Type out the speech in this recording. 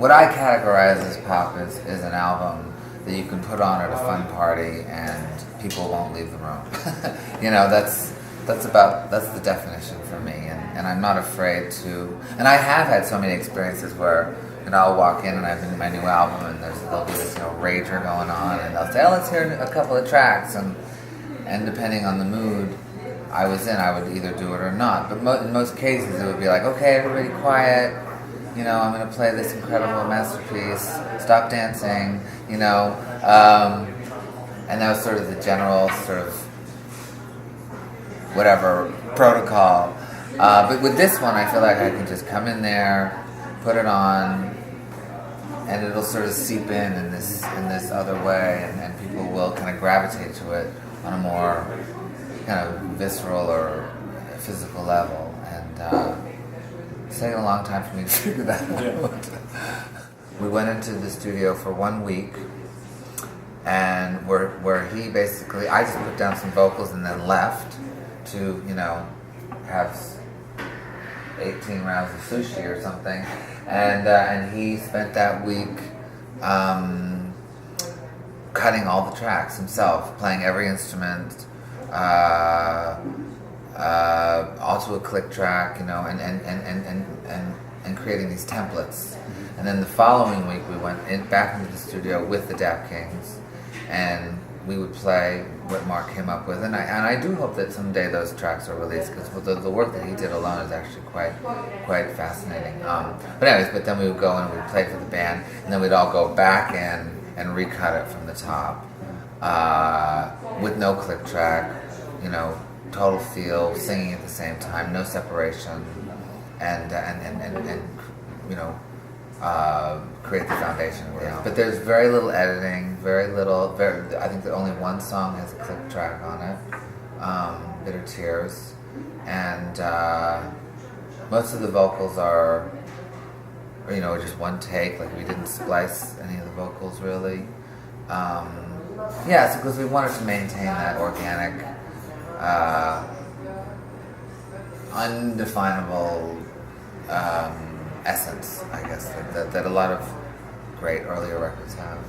what I categorize as pop is an album that you can put on at a fun party and people won't leave the room. That's the definition for me, and I'm not afraid to. And I have had so many experiences where I'll walk in and I've been my new album and there'll be this rager going on and they'll say, oh, let's hear a couple of tracks, and depending on the mood I was in, I would either do it or not. But in most cases it would be like, okay, everybody quiet. I'm going to play this incredible masterpiece. Stop dancing. And that was sort of the general sort of whatever protocol. But with this one, I feel like I can just come in there, put it on, and it'll sort of seep in this other way, and people will kind of gravitate to it on a more kind of visceral or physical level. And it's taken a long time for me to figure that out. We went into the studio for 1 week, and where he basically, I just put down some vocals and then left to, have 18 rounds of sushi or something, and he spent that week cutting all the tracks himself, playing every instrument, all to a click track, and creating these templates. And then the following week we went back into the studio with the Dap Kings, and we would play what Mark came up with. And I do hope that someday those tracks are released, because the work that he did alone is actually quite fascinating. But then we would go and we'd play for the band, and then we'd all go back in and recut it from the top with no click track, total feel, singing at the same time, no separation, and create the foundation. But there's very little editing, I think that only one song has a click track on it, Bitter Tears, and most of the vocals are just one take, like we didn't splice any of the vocals really. It's because we wanted to maintain that organic, undefinable essence, I guess, that a lot of great earlier records have.